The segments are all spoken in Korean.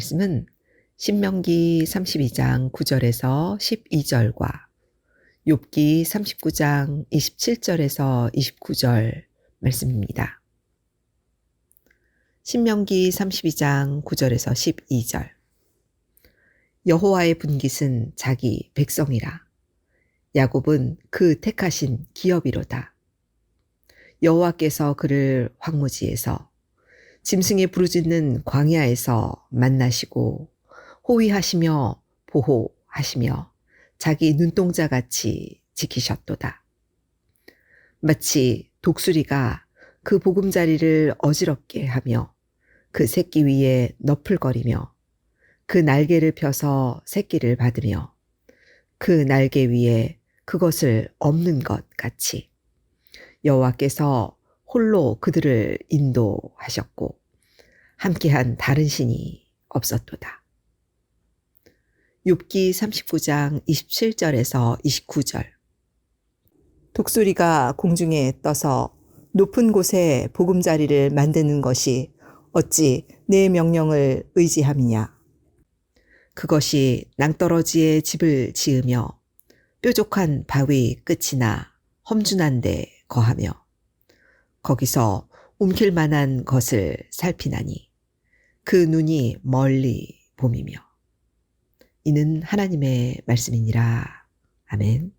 말씀은 신명기 32장 9절에서 12절과 욥기 39장 27절에서 29절 말씀입니다. 신명기 32장 9절에서 12절. 여호와의 분깃은 자기 백성이라. 야곱은 그 택하신 기업이로다. 여호와께서 그를 황무지에서 짐승이 부르짖는 광야에서 만나시고 호위하시며 보호하시며 자기 눈동자같이 지키셨도다. 마치 독수리가 그 보금자리를 어지럽게 하며 그 새끼 위에 너풀거리며 그 날개를 펴서 새끼를 받으며 그 날개 위에 그것을 엎는 것 같이 여호와께서 홀로 그들을 인도하셨고 함께한 다른 신이 없었도다. 욥기 39장 27절에서 29절. 독수리가 공중에 떠서 높은 곳에 보금자리를 만드는 것이 어찌 내 명령을 의지함이냐. 그것이 낭떠러지에 집을 지으며 뾰족한 바위 끝이나 험준한 데 거하며 거기서 움킬 만한 것을 살피나니 그 눈이 멀리 봄이며. 이는 하나님의 말씀이니라. 아멘.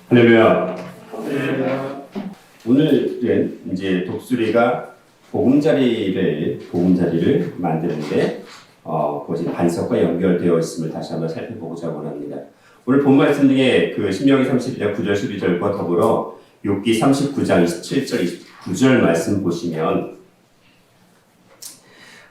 할렐루야. 오늘은 이제 독수리가 보금자리를 만드는데 그것이 반석과 연결되어 있음을 다시 한번 살펴보고자 원합니다. 오늘 본 말씀 중에 그 신명기 32장 9절 12절과 더불어 욥기 39장 27절 29절 말씀 보시면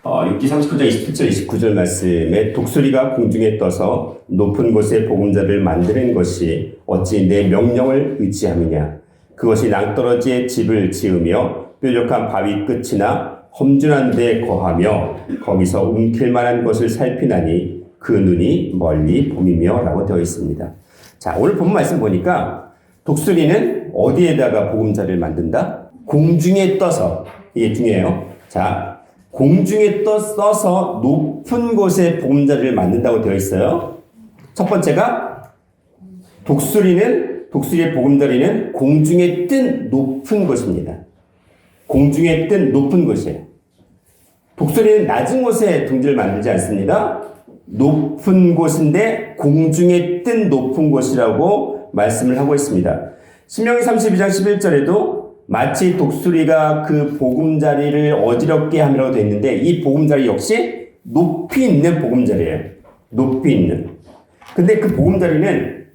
욥기 39장 27절 29절 말씀에 독수리가 공중에 떠서 높은 곳에 보금자리를 만드는 것이 어찌 내 명령을 의지함이냐. 그것이 낭떠러지에 집을 지으며 뾰족한 바위 끝이나 험준한 데 거하며 거기서 움킬 만한 것을 살피나니 그 눈이 멀리 봄이며 라고 되어 있습니다. 자, 오늘 본 말씀 보니까 독수리는 어디에다가 보금자리를 만든다? 공중에 떠서. 이게 중요해요. 자, 공중에 떠서 높은 곳에 보금자리를 만든다고 되어 있어요. 첫 번째가 독수리의 보금자리는 공중에 뜬 높은 곳입니다. 공중에 뜬 높은 곳이에요. 독수리는 낮은 곳에 둥지를 만들지 않습니다. 높은 곳인데 공중에 뜬 높은 곳이라고 말씀을 하고 있습니다. 신명기 32장 11절에도 마치 독수리가 그 보금자리를 어지럽게 함이라고 되어 있는데 이 보금자리 역시 높이 있는 보금자리예요. 높이 있는. 근데 그 보금자리는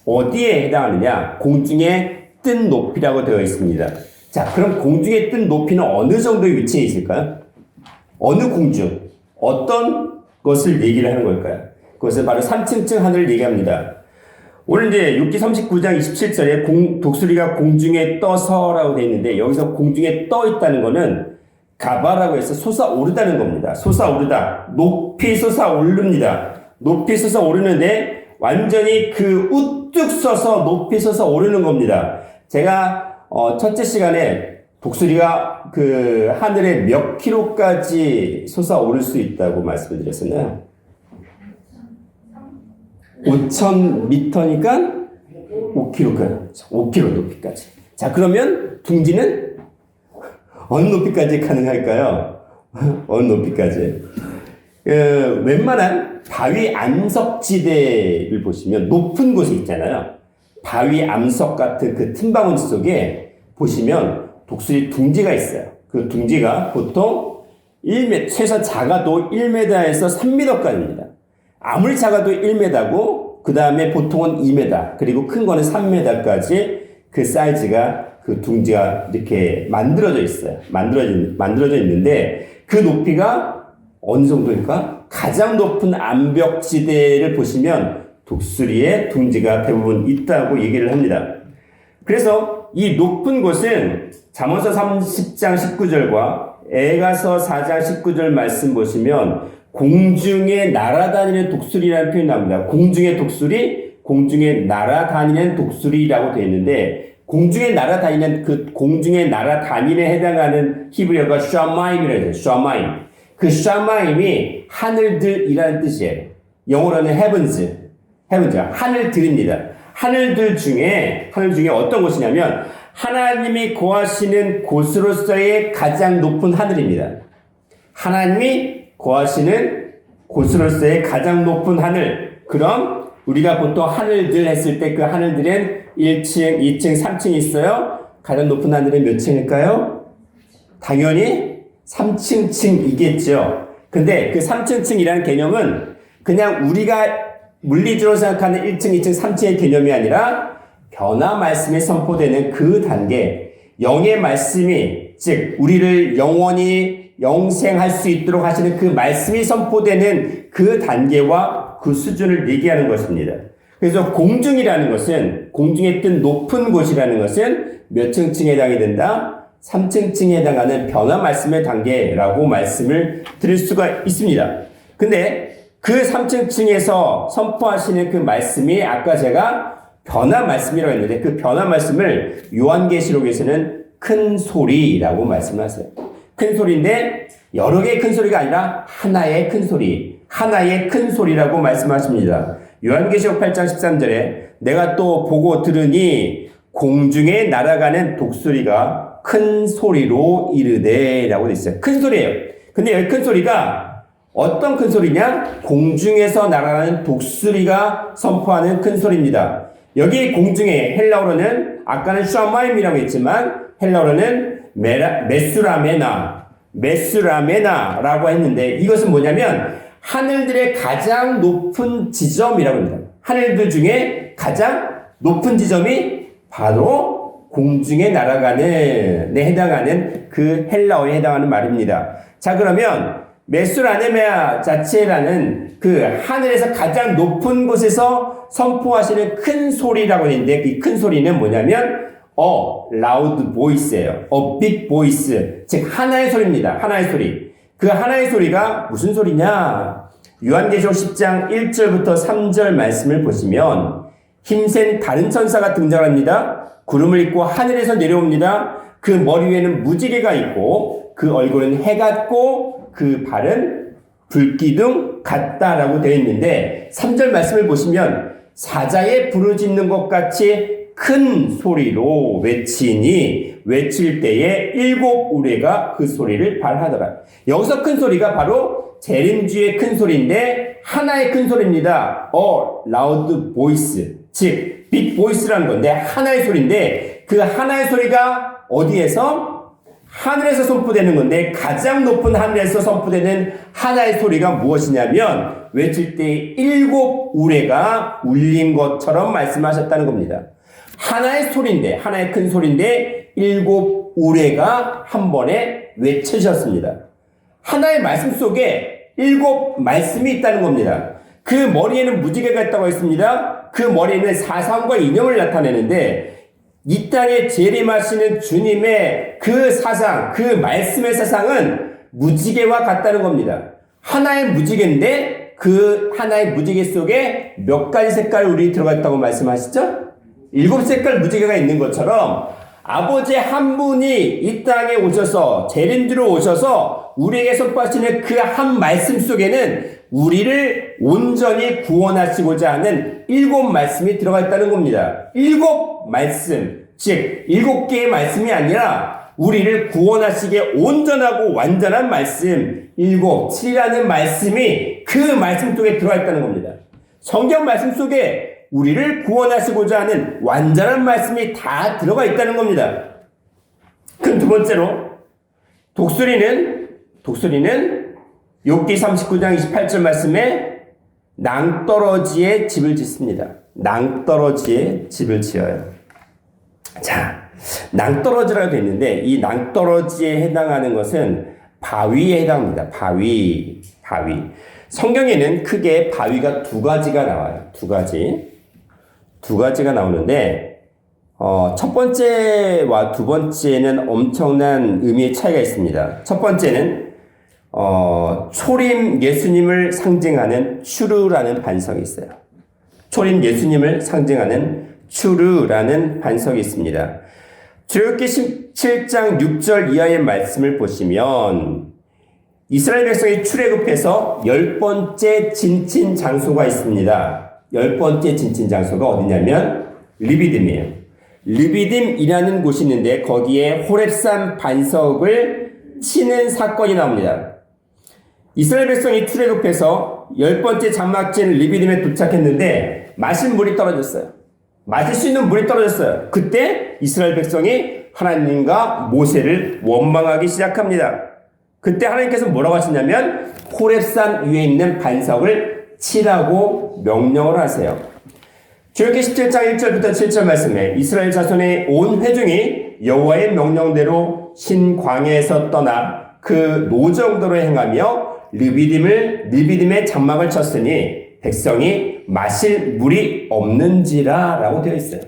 어디에 해당하느냐? 공중에 뜬 높이라고 되어 있습니다. 자, 그럼 공중에 뜬 높이는 어느 정도의 위치에 있을까요? 어느 공중? 어떤 것을 얘기를 하는 걸까요? 그것은 바로 3층층 하늘을 얘기합니다. 오늘 이제 욥기 39장 27절에 독수리가 공중에 떠서라고 되어 있는데 여기서 공중에 떠 있다는 것은 가바라고 해서 솟아오르다는 겁니다. 솟아오르다. 높이 솟아오릅니다. 높이 솟아오르는데 완전히 그 우뚝 서서 높이 솟아오르는 겁니다. 제가 첫째 시간에 독수리가 그 하늘에 몇 킬로까지 솟아오를 수 있다고 말씀을 드렸었나요? 5,000m니까 5km 높이까지. 자, 그러면 둥지는 어느 높이까지 가능할까요? 어느 높이까지? 웬만한 바위 암석지대를 보시면 높은 곳에 있잖아요. 바위 암석 같은 그 틈바구니 속에 보시면 독수리 둥지가 있어요. 그 둥지가 보통 1m, 최소 작아도 1m에서 3m까지입니다. 아무리 작아도 1m고, 그 다음에 보통은 2m, 그리고 큰 거는 3m까지 그 사이즈가, 그 둥지가 이렇게 만들어져 있어요. 만들어져 있는데, 그 높이가 어느 정도일까? 가장 높은 암벽지대를 보시면 독수리의 둥지가 대부분 있다고 얘기를 합니다. 그래서 이 높은 곳은 잠언서 30장 19절과 에가서 4장 19절 말씀 보시면 공중에 날아다니는 독수리라는 표현이 나옵니다. 공중의 독수리, 공중에 날아다니는 독수리라고 되어 있는데 공중에 날아다니는 그 공중에 날아다니는 해당하는 히브리어가 샤마임이라고 해요. 샤마임. 그 샤마임이 하늘들이라는 뜻이에요. 영어로는 heavens, 하늘들입니다. 하늘들 중에 어떤 곳이냐면 하나님이 거하시는 곳으로서의 가장 높은 하늘입니다. 하나님이 거하시는 곳으로서의 가장 높은 하늘. 그럼 우리가 보통 하늘들 했을 때 그 하늘들은 1층, 2층, 3층이 있어요. 가장 높은 하늘은 몇 층일까요? 당연히 3층층이겠죠. 근데 그 3층층이라는 개념은 그냥 우리가 물리적으로 생각하는 1층, 2층, 3층의 개념이 아니라 변화 말씀이 선포되는 그 단계, 영의 말씀이, 즉 우리를 영원히 영생할 수 있도록 하시는 그 말씀이 선포되는 그 단계와 그 수준을 얘기하는 것입니다. 그래서 공중이라는 것은, 공중에 뜬 높은 곳이라는 것은 몇 층층에 해당이 된다? 3층층에 해당하는 변화 말씀의 단계라고 말씀을 드릴 수가 있습니다. 근데 그 3층층에서 선포하시는 그 말씀이 아까 제가 변화 말씀이라고 했는데 그 변화 말씀을 요한계시록에서는 큰 소리라고 말씀하세요. 큰 소리인데 여러 개의 큰 소리가 아니라 하나의 큰 소리, 하나의 큰 소리라고 말씀하십니다. 요한계시록 8장 13절에 내가 또 보고 들으니 공중에 날아가는 독수리가 큰 소리로 이르되 라고 되어 있어요. 큰 소리예요. 근데 여기 큰 소리가 어떤 큰 소리냐? 공중에서 날아가는 독수리가 선포하는 큰 소리입니다. 여기 공중에 헬라어로는 아까는 샤마임이라고 했지만 헬라어로는 메수라메나라고 했는데 이것은 뭐냐면 하늘들의 가장 높은 지점이라고 합니다. 하늘들 중에 가장 높은 지점이 바로 공중에 날아가는 데 해당하는 그 헬라어에 해당하는 말입니다. 자, 그러면 메수라네메아 자체라는 그 하늘에서 가장 높은 곳에서 선포하시는 큰 소리라고 했는데 이 큰 소리는 뭐냐면 loud voice예요. big voice. 즉 하나의 소리입니다. 하나의 소리. 그 하나의 소리가 무슨 소리냐? 요한계시록 10장 1절부터 3절 말씀을 보시면 힘센 다른 천사가 등장합니다. 구름을 입고 하늘에서 내려옵니다. 그 머리 위에는 무지개가 있고 그 얼굴은 해 같고 그 발은 불기둥 같다라고 되어 있는데 3절 말씀을 보시면 사자의 부르짖는 것 같이 큰 소리로 외치니 외칠 때에 7 우레가 그 소리를 발하더라. 여기서 큰 소리가 바로 재림주의 큰 소리인데 하나의 큰 소리입니다. loud voice, 즉 big voice라는 건데 하나의 소리인데 그 하나의 소리가 어디에서? 하늘에서 선포되는 건데 가장 높은 하늘에서 선포되는 하나의 소리가 무엇이냐면 외칠 때 7 우레가 울린 것처럼 말씀하셨다는 겁니다. 하나의 소리인데 하나의 큰 소리인데 7 우레가 한 번에 외쳐졌습니다. 하나의 말씀 속에 7 말씀이 있다는 겁니다. 그 머리에는 무지개가 있다고 했습니다. 그 머리에는 사상과 이념을 나타내는데 이 땅에 재림하시는 주님의 그 사상, 그 말씀의 사상은 무지개와 같다는 겁니다. 하나의 무지개인데 그 하나의 무지개 속에 몇 가지 색깔 우리 들어가 있다고 말씀하시죠? 7색깔 무지개가 있는 것처럼 아버지 한 분이 이 땅에 오셔서 재림주로 오셔서 우리에게 선포하시는 그 한 말씀 속에는 우리를 온전히 구원하시고자 하는 7 말씀이 들어가 있다는 겁니다. 7 말씀, 즉 7개의 말씀이 아니라 우리를 구원하시기에 온전하고 완전한 말씀 7이라는 말씀이 그 말씀 속에 들어가 있다는 겁니다. 성경 말씀 속에 우리를 구원하시고자 하는 완전한 말씀이 다 들어가 있다는 겁니다. 그럼 두 번째로 독수리는 욥기 39장 28절 말씀에 낭떠러지에 집을 짓습니다. 낭떠러지에 집을 지어요. 자, 낭떠러지라고 되어 있는데 이 낭떠러지에 해당하는 것은 바위에 해당합니다. 바위. 성경에는 크게 바위가 2가지가 나와요. 2가지가 나오는데 첫 번째와 두 번째는 엄청난 의미의 차이가 있습니다. 첫 번째는 초림 예수님을 상징하는 추르라는 반석이 있어요. 초림 예수님을 상징하는 추르라는 반석이 있습니다. 출애굽기 17장 6절 이하의 말씀을 보시면 이스라엘 백성이 출애굽해서 10번째 진친 장소가 있습니다. 10번째 진친 장소가 어디냐면 르비딤이에요. 르비딤이라는 곳이 있는데 거기에 호렙산 반석을 치는 사건이 나옵니다. 이스라엘 백성이 출애굽해서 10번째 장막진 르비딤에 도착했는데 마실 물이 떨어졌어요. 마실 수 있는 물이 떨어졌어요. 그때 이스라엘 백성이 하나님과 모세를 원망하기 시작합니다. 그때 하나님께서 뭐라고 하시냐면 호렙산 위에 있는 반석을 치라고 명령을 하세요. 출애굽기 17장 1절부터 7절 말씀에 이스라엘 자손의 온 회중이 여호와의 명령대로 신광야에서 떠나 그 노정도로 행하며 르비딤의 장막을 쳤으니 백성이 마실 물이 없는지라 라고 되어 있어요.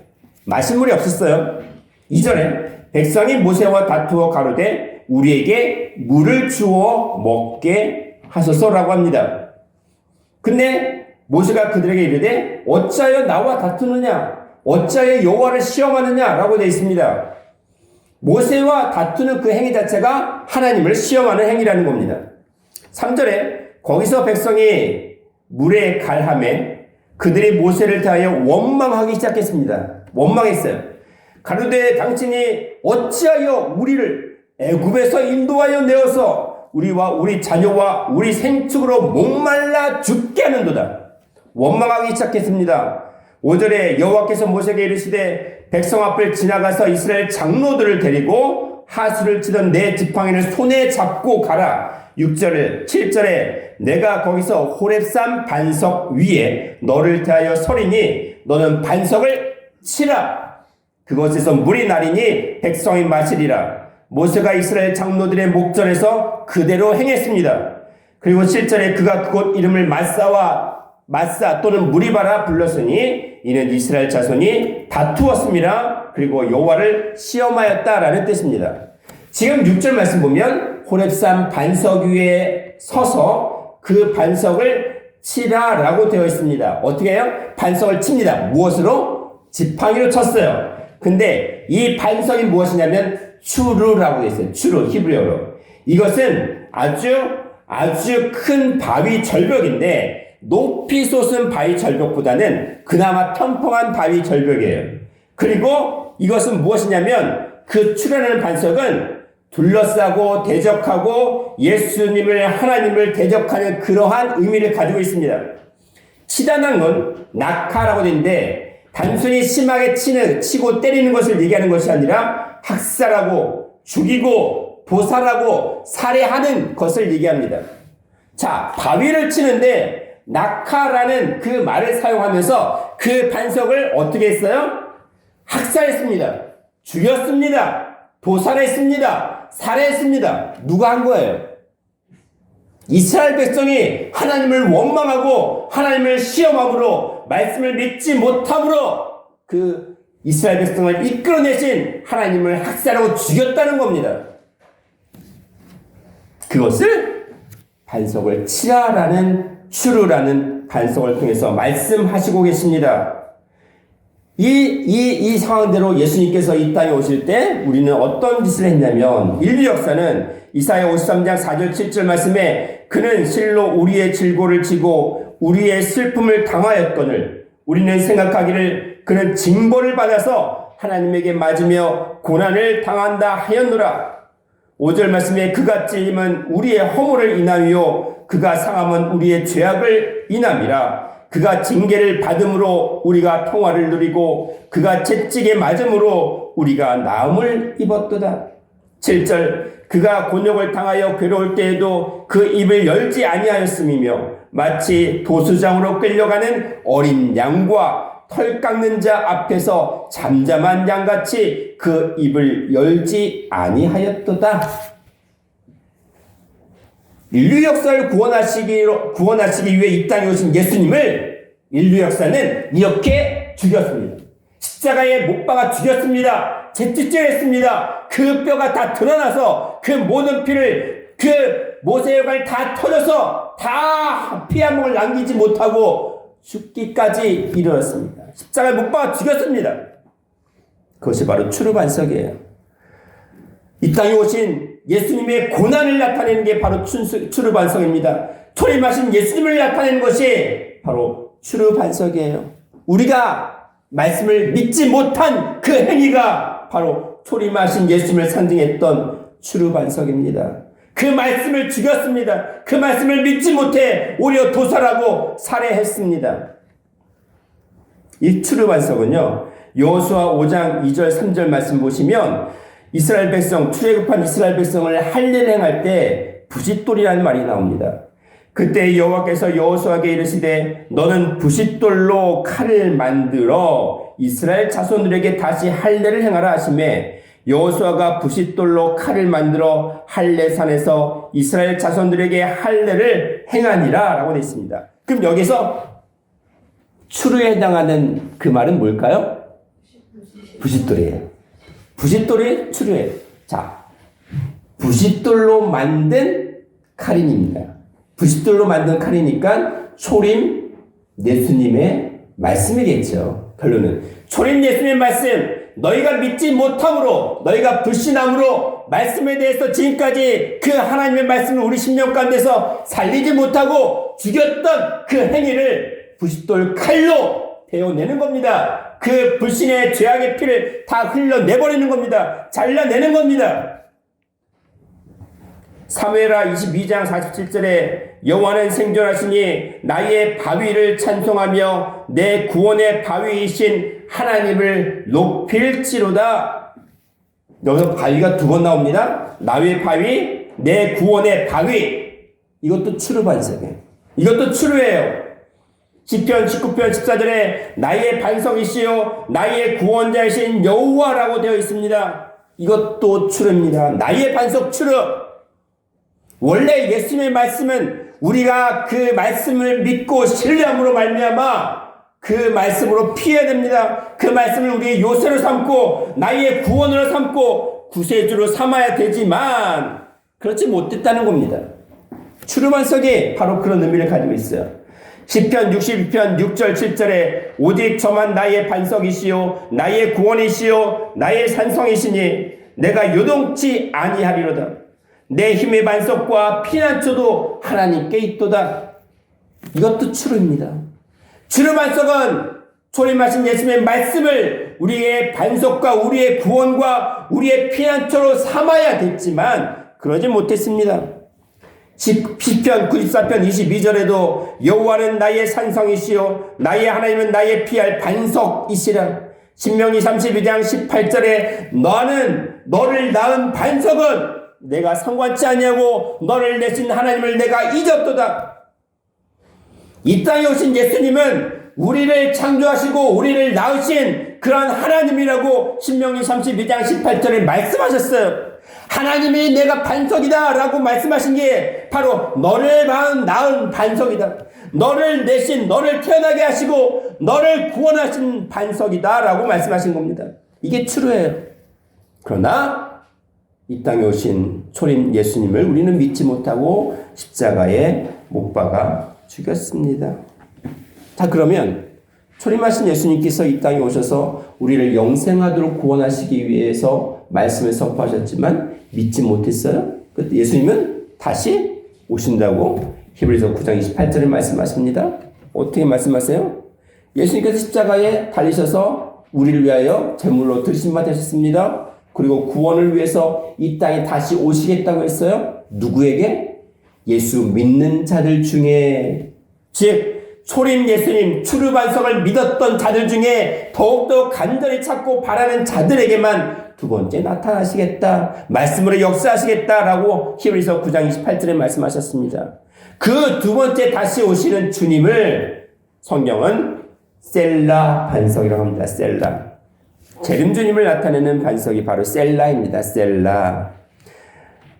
마실 물이 없었어요. 2절에 백성이 모세와 다투어 가로되 우리에게 물을 주어 먹게 하소서라고 합니다. 근데 모세가 그들에게 이르되 어찌하여 나와 다투느냐 어찌하여 여호와를 시험하느냐 라고 되어 있습니다. 모세와 다투는 그 행위 자체가 하나님을 시험하는 행위라는 겁니다. 3절에 거기서 백성이 물에 갈함에 그들이 모세를 대하여 원망하기 시작했습니다. 원망했어요. 가로되 당신이 어찌하여 우리를 애굽에서 인도하여 내어서 우리와 우리 자녀와 우리 생축으로 목말라 죽게 하는도다. 원망하기 시작했습니다. 5절에 여호와께서 모세에게 이르시되 백성 앞을 지나가서 이스라엘 장로들을 데리고 하수를 치던 내 지팡이를 손에 잡고 가라. 6절, 7절에 내가 거기서 호렙산 반석 위에 너를 대하여 서리니 너는 반석을 치라. 그것에서 물이 나리니 백성이 마시리라. 모세가 이스라엘 장로들의 목전에서 그대로 행했습니다. 그리고 7절에 그가 그곳 이름을 마사 또는 무리바라 불렀으니 이는 이스라엘 자손이 다투었습니다. 그리고 여호와를 시험하였다라는 뜻입니다. 지금 6절 말씀 보면 호렙산 반석 위에 서서 그 반석을 치라라고 되어 있습니다. 어떻게 해요? 반석을 칩니다. 무엇으로? 지팡이로 쳤어요. 근데 이 반석이 무엇이냐면 추르라고 되어 있어요. 추르, 히브리어로. 이것은 아주 큰 바위 절벽인데 높이 솟은 바위 절벽보다는 그나마 평평한 바위 절벽이에요. 그리고 이것은 무엇이냐면 그 추르라는 반석은 둘러싸고 대적하고 예수님을 하나님을 대적하는 그러한 의미를 가지고 있습니다. 치다는 건 낙하라고 되는데 단순히 심하게 치고 때리는 것을 얘기하는 것이 아니라 학살하고 죽이고 도살하고 살해하는 것을 얘기합니다. 자, 바위를 치는데 낙하라는 그 말을 사용하면서 그 반석을 어떻게 했어요? 학살했습니다. 죽였습니다. 도살했습니다. 살해했습니다. 누가 한 거예요? 이스라엘 백성이 하나님을 원망하고 하나님을 시험함으로 말씀을 믿지 못함으로 그 이스라엘 백성을 이끌어내신 하나님을 학살하고 죽였다는 겁니다. 그것을 반석을 치라라는 추르라는 반석을 통해서 말씀하시고 계십니다. 이 상황대로 예수님께서 이 땅에 오실 때 우리는 어떤 짓을 했냐면 인류 역사는 이사야 53장 4절 7절 말씀에 그는 실로 우리의 질고를 지고 우리의 슬픔을 당하였거늘 우리는 생각하기를 그는 징벌을 받아서 하나님에게 맞으며 고난을 당한다 하였노라. 5절 말씀에 그가 찔림은 우리의 허물을 인함이요 그가 상함은 우리의 죄악을 인함이라. 그가 징계를 받음으로 우리가 평화를 누리고 그가 채찍에 맞음으로 우리가 나음을 입었도다. 7절 그가 곤욕을 당하여 괴로울 때에도 그 입을 열지 아니하였음이며 마치 도수장으로 끌려가는 어린 양과 털 깎는 자 앞에서 잠잠한 양같이 그 입을 열지 아니하였도다. 인류 역사를 구원하시기 위해 이 땅에 오신 예수님을 인류 역사는 이렇게 죽였습니다. 십자가에 못 박아 죽였습니다. 채찍질했습니다. 그 뼈가 다 드러나서 그 모든 피를 그 모세혈관이 다 터져서 다 피 한 몫을 남기지 못하고 죽기까지 이르렀습니다. 십자가에 못 박아 죽였습니다. 그것이 바로 추르반석이에요. 이 땅에 오신 예수님의 고난을 나타내는 게 바로 추르반석입니다. 초림하신 예수님을 나타내는 것이 바로 추르반석이에요. 우리가 말씀을 믿지 못한 그 행위가 바로 초림하신 예수님을 상징했던 추르반석입니다. 그 말씀을 죽였습니다. 그 말씀을 믿지 못해 오히려 도살하고 살해했습니다. 이 추르반석은요, 여호수아 5장 2절 3절 말씀 보시면 이스라엘 백성, 출애굽한 이스라엘 백성을 할례를 행할 때 부싯돌이라는 말이 나옵니다. 그때 여호와께서 여호수아에게 이르시되 너는 부싯돌로 칼을 만들어 이스라엘 자손들에게 다시 할례를 행하라 하시매 여호수아가 부싯돌로 칼을 만들어 할례산에서 이스라엘 자손들에게 할례를 행하니라 라고 되어 있습니다. 그럼 여기서 추루에 해당하는 그 말은 뭘까요? 부싯돌이에요. 부싯돌이 추루예요. 자, 부싯돌로 만든 칼인입니다. 부싯돌로 만든 칼이니까 초림 예수님의 말씀이겠죠. 결론은 초림 예수님의 말씀, 너희가 믿지 못함으로, 너희가 불신함으로 말씀에 대해서 지금까지 그 하나님의 말씀을 우리 심령 가운데서 살리지 못하고 죽였던 그 행위를 부싯돌 칼로 베어내는 겁니다. 그 불신의 죄악의 피를 다 흘러내버리는 겁니다. 잘라내는 겁니다. 사무엘하 22장 47절에 여호와는 생존하시니 나의 바위를 찬송하며 내 구원의 바위이신 하나님을 높일지로다. 여기서 바위가 두 번 나옵니다. 나의 바위, 내 구원의 바위. 이것도 추르반석이에요. 이것도 추르예요. 시편 19편 14절에 나의 반석이시요 나의 구원자이신 여호와라고 되어 있습니다. 이것도 추르입니다. 나의 반석 추르. 원래 예수님의 말씀은 우리가 그 말씀을 믿고 신뢰함으로 말미암아 그 말씀으로 피해야 됩니다. 그 말씀을 우리의 요새로 삼고 나의 구원으로 삼고 구세주로 삼아야 되지만 그렇지 못했다는 겁니다. 추르반석이 바로 그런 의미를 가지고 있어요. 시편 62편 6절 7절에 오직 저만 나의 반석이시요 나의 구원이시요 나의 산성이시니 내가 요동치 아니하리로다. 내 힘의 반석과 피난처도 하나님께 있도다. 이것도 추루입니다. 추루 반석은 초림하신 예수님의 말씀을 우리의 반석과 우리의 구원과 우리의 피난처로 삼아야 됐지만 그러지 못했습니다. 시편 94편 22절에도 여호와는 나의 산성이시요 나의 하나님은 나의 피할 반석이시라. 신명기 32장 18절에 너를 낳은 반석은 내가 상관치 아니하고 너를 내신 하나님을 내가 잊었도다. 이 땅에 오신 예수님은 우리를 창조하시고 우리를 낳으신 그런 하나님이라고 신명기 32장 18절에 말씀하셨어요. 하나님이 내가 반석이다 라고 말씀하신 게 바로 너를 낳은 반석이다. 너를 내신, 너를 태어나게 하시고 너를 구원하신 반석이다 라고 말씀하신 겁니다. 이게 추루예요. 그러나 이 땅에 오신 초림 예수님을 우리는 믿지 못하고 십자가에 못 박아 죽였습니다. 자, 그러면 초림하신 예수님께서 이 땅에 오셔서 우리를 영생하도록 구원하시기 위해서 말씀을 선포하셨지만 믿지 못했어요. 그때 예수님은 다시 오신다고 히브리서 9장 28절에 말씀하십니다. 어떻게 말씀하세요? 예수님께서 십자가에 달리셔서 우리를 위하여 제물로 들으신 바 되셨습니다. 그리고 구원을 위해서 이 땅에 다시 오시겠다고 했어요. 누구에게? 예수 믿는 자들 중에, 즉 초림 예수님 추르반석을 믿었던 자들 중에 더욱더 간절히 찾고 바라는 자들에게만 두 번째 나타나시겠다, 말씀으로 역사하시겠다라고 히브리서 9장 28절에 말씀하셨습니다. 그 두 번째 다시 오시는 주님을 성경은 셀라 반석이라고 합니다. 셀라. 재림주님을 나타내는 반석이 바로 셀라입니다. 셀라.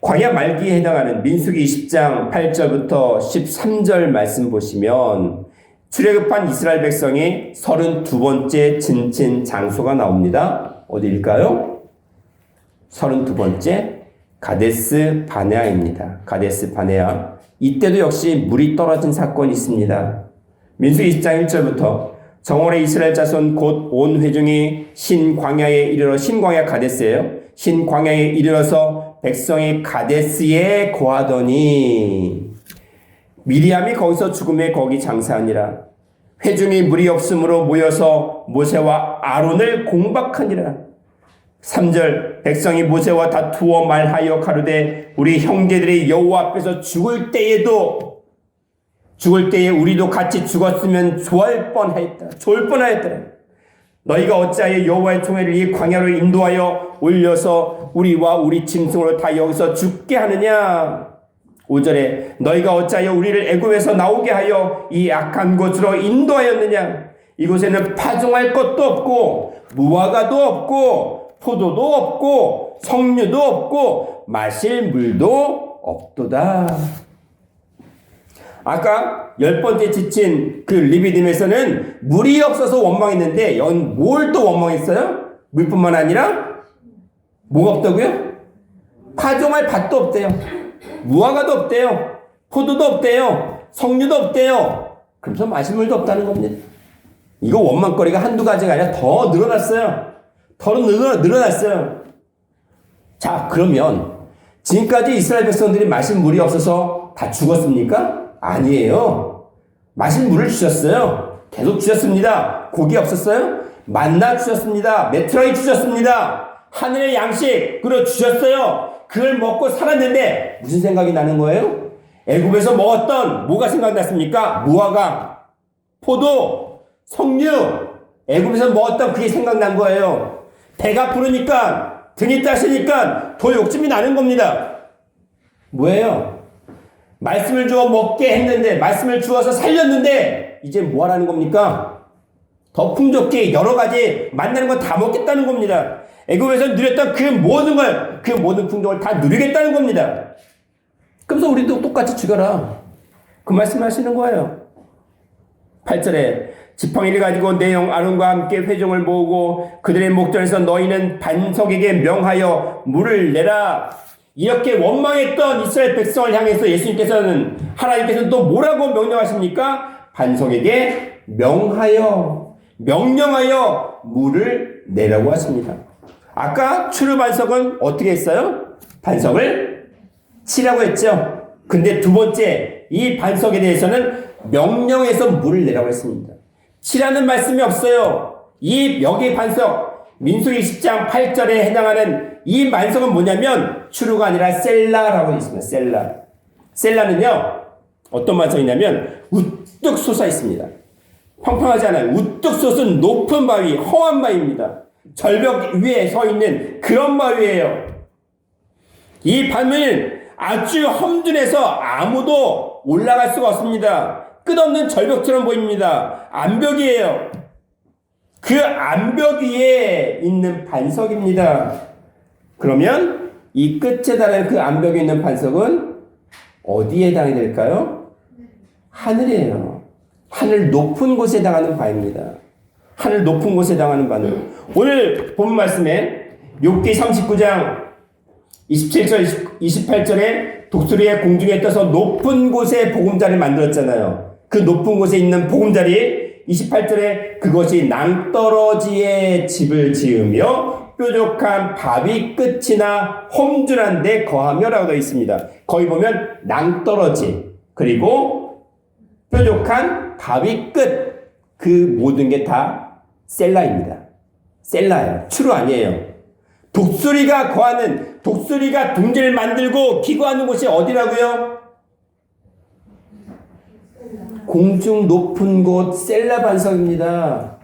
광야 말기에 해당하는 민수기 20장 8절부터 13절 말씀 보시면 출애굽한 이스라엘 백성이 32번째 진친 장소가 나옵니다. 어디일까요? 32번째 가데스 바네아입니다. 가데스 바네아. 이때도 역시 물이 떨어진 사건이 있습니다. 민수기 20장 1절부터 정월의 이스라엘 자손 곧 온 회중이 신광야에 이르러, 신광야 가데스예요. 신광야에 이르러서 백성이 가데스에 거하더니 미리암이 거기서 죽음에 거기 장사하니라. 회중이 무리 없으므로 모여서 모세와 아론을 공박하니라. 3절 백성이 모세와 다투어 말하여 가로되 우리 형제들이 여호와 앞에서 죽을 때에 우리도 같이 죽었으면 좋을 뻔하였더라. 너희가 어찌하여 여호와의 총회를 이 광야로 인도하여 올려서 우리와 우리 짐승으로 다 여기서 죽게 하느냐. 5절에 너희가 어찌하여 우리를 애굽에서 나오게 하여 이 악한 곳으로 인도하였느냐. 이곳에는 파종할 것도 없고 무화과도 없고 포도도 없고 석류도 없고 마실 물도 없도다. 아까 10번째 지친 그 리비딤에서는 물이 없어서 원망했는데 여긴 뭘 또 원망했어요? 물뿐만 아니라 뭐가 없다고요? 파종할 밭도 없대요. 무화과도 없대요. 포도도 없대요. 석류도 없대요. 그러면서 마실 물도 없다는 겁니다. 이거 원망거리가 한두 가지가 아니라 더 늘어났어요. 더 늘어났어요. 자, 그러면 지금까지 이스라엘 백성들이 마실 물이 없어서 다 죽었습니까? 아니에요. 마실 물을 주셨어요. 계속 주셨습니다. 고기 없었어요? 만나 주셨습니다. 메트라이 주셨습니다. 하늘의 양식으로 주셨어요. 그걸 먹고 살았는데 무슨 생각이 나는 거예요? 애굽에서 먹었던 뭐가 생각났습니까? 무화과, 포도, 석류. 애굽에서 먹었던 그게 생각난 거예요. 배가 부르니까 등이 따시니까 더 욕심이 나는 겁니다. 뭐예요? 말씀을 주어 먹게 했는데 말씀을 주어서 살렸는데 이제 뭐 하라는 겁니까? 더 풍족히 여러 가지 만나는 거 다 먹겠다는 겁니다. 애굽에서 누렸던 그 모든 풍족을 다 누리겠다는 겁니다. 그래서 우리도 똑같이 죽여라. 그 말씀하시는 거예요. 8절에 지팡이를 가지고 내 형 아론과 함께 회중을 모으고 그들의 목전에서 너희는 반석에게 명하여 물을 내라. 이렇게 원망했던 이스라엘 백성을 향해서 하나님께서는 또 뭐라고 명령하십니까? 반석에게 명령하여 물을 내라고 하십니다. 아까 추르 반석은 어떻게 했어요? 반석을 치라고 했죠. 근데 두 번째 이 반석에 대해서는 명령해서 물을 내라고 했습니다. 치라는 말씀이 없어요. 여기 반석 민수기 10장 8절에 해당하는 이 반석은 뭐냐면 추루가 아니라 셀라라고 있습니다. 셀라는요 어떤 반석이냐면 우뚝 솟아 있습니다. 평평하지 않아요. 우뚝 솟은 높은 바위, 험한 바위입니다. 절벽 위에 서 있는 그런 바위예요. 이 바위는 아주 험준해서 아무도 올라갈 수가 없습니다. 끝없는 절벽처럼 보입니다. 암벽이에요. 그 암벽 위에 있는 반석입니다. 그러면 이 끝에 달하는 그 암벽에 있는 반석은 어디에 해당이 될까요? 하늘이에요. 하늘 높은 곳에 해당하는 바입니다. 하늘 높은 곳에 해당하는 바는 오늘 본 말씀에 욥기 39장 27절 28절에 독수리의 공중에 떠서 높은 곳에 보금자리를 만들었잖아요. 그 높은 곳에 있는 보금자리 28절에 그것이 낭떠러지에 집을 지으며 뾰족한 바위 끝이나 험준한 데 거하며 라고 되어 있습니다. 거기 보면 낭떠러지 그리고 뾰족한 바위 끝 그 모든 게 다 셀라입니다. 셀라예요. 추루 아니에요. 독수리가 둥지를 만들고 기거하는 곳이 어디라고요? 공중 높은 곳 셀라 반석입니다.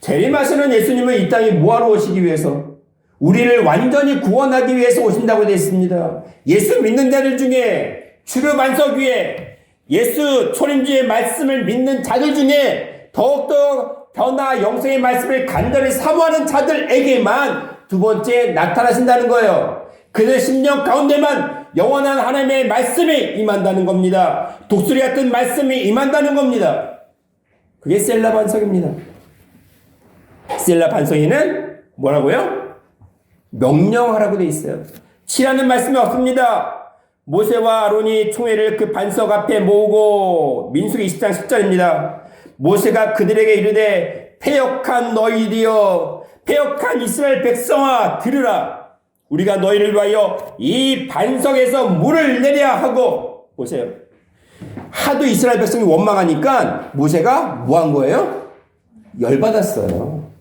재림하시는 예수님은 이 땅에 뭐하러 오시기 위해서? 우리를 완전히 구원하기 위해서 오신다고 되어 있습니다. 예수 믿는 자들 중에 추루 반석 위에 예수 초림주의 말씀을 믿는 자들 중에 더욱더 변화 영생의 말씀을 간절히 사모하는 자들에게만 두 번째 나타나신다는 거예요. 그들 심령 가운데만 영원한 하나님의 말씀이 임한다는 겁니다. 독수리 같은 말씀이 임한다는 겁니다. 그게 셀라 반석입니다. 셀라 반석에는 뭐라고요? 명령하라고 되어 있어요. 치라는 말씀이 없습니다. 모세와 아론이 총회를 그 반석 앞에 모으고 민수기 20장 10절입니다. 모세가 그들에게 이르되 패역한 너희들이여 패역한 이스라엘 백성아 들으라. 우리가 너희를 위하여 이 반석에서 물을 내랴 하고. 보세요. 하도 이스라엘 백성이 원망하니까 모세가 뭐 한 거예요? 열받았어요.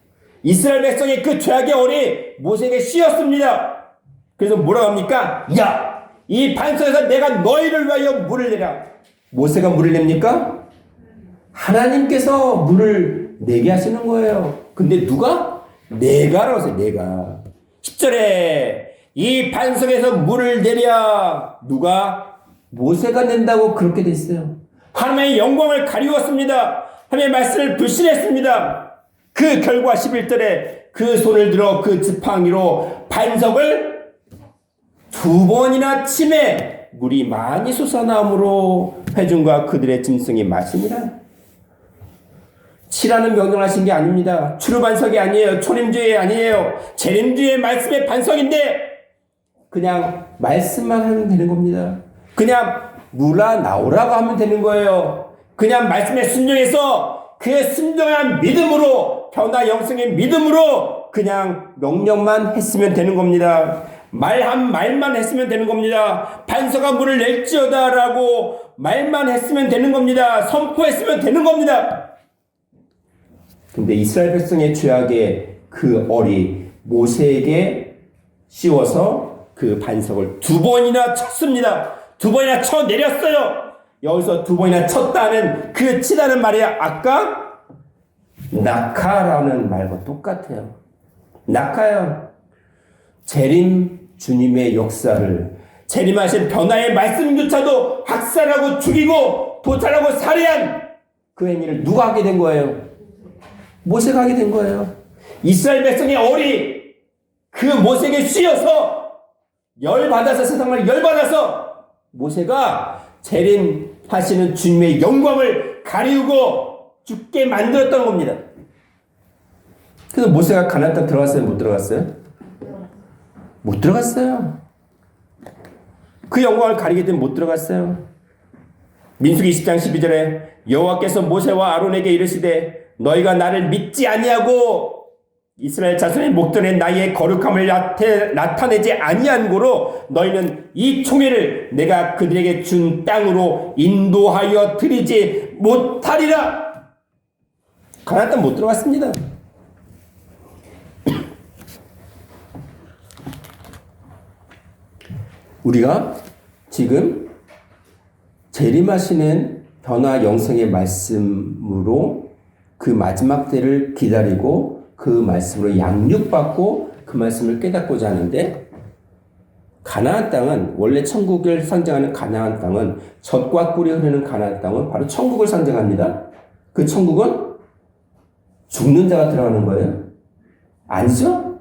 이스라엘 백성이 그 죄악의 얼이 모세에게 씌었습니다. 그래서 뭐라고 합니까? 야! 이 반석에서 내가 너희를 위하여 물을 내라. 모세가 물을 냅니까? 하나님께서 물을 내게 하시는 거예요. 근데 누가? 내가라고 했어요. 내가. 10절에 이 반석에서 물을 내랴. 누가? 모세가 낸다고 그렇게 돼 있어요. 하나님의 영광을 가리웠습니다. 하나님의 말씀을 불신했습니다. 그 결과 11절에 그 손을 들어 그 지팡이로 반석을 2번이나 치매 물이 많이 솟아나므로 회중과 그들의 짐승이 마시니라. 치라는 명령을 하신 게 아닙니다. 추루반석이 아니에요. 초림주의 아니에요. 재림주의 말씀의 반석인데 그냥 말씀만 하면 되는 겁니다. 그냥 물아 나오라고 하면 되는 거예요. 그냥 말씀에 순종해서 그 순종한 믿음으로 변화 영성의 믿음으로 그냥 명령만 했으면 되는 겁니다. 말만 했으면 되는 겁니다. 반석아 물을 낼지어다 라고 말만 했으면 되는 겁니다. 선포했으면 되는 겁니다. 근데 이스라엘 백성의 죄악의 그 얼이 모세에게 씌워서 그 반석을 2번이나 쳤습니다. 2번이나 쳐 내렸어요. 여기서 2번이나 쳤다는 그 치다는 말이 아까 낙하라는 말과 똑같아요. 낙하요. 재림 주님의 역사를 재림하신 변화의 말씀조차도 학살하고 죽이고 도살하고 살해한 그 행위를 누가 하게 된 거예요? 모세가 하게 된 거예요. 이스라엘 백성의 얼이 그 모세에게 씌어서 열받아서 세상을 열받아서 모세가 재림하시는 주님의 영광을 가리우고 죽게 만들었던 겁니다. 그래서 모세가 가나안 땅 들어갔어요? 못 들어갔어요? 못 들어갔어요. 그 영광을 가리기 때문에 못 들어갔어요. 민수기 20장 12절에 여호와께서 모세와 아론에게 이르시되 너희가 나를 믿지 아니하고 이스라엘 자손의 목전에 나의 거룩함을 나타내지 아니한 고로 너희는 이 총회를 내가 그들에게 준 땅으로 인도하여 드리지 못하리라. 가나안 땅 못 들어갔습니다. 우리가 지금 재림하시는 변화 영성의 말씀으로 그 마지막 때를 기다리고 그 말씀으로 양육받고 그 말씀을 깨닫고자 하는데 가나안 땅은 원래 천국을 상징하는 가나안 땅은 젖과 꿀이 흐르는 가나안 땅은 바로 천국을 상징합니다. 그 천국은 죽는 자가 들어가는 거예요? 아니죠?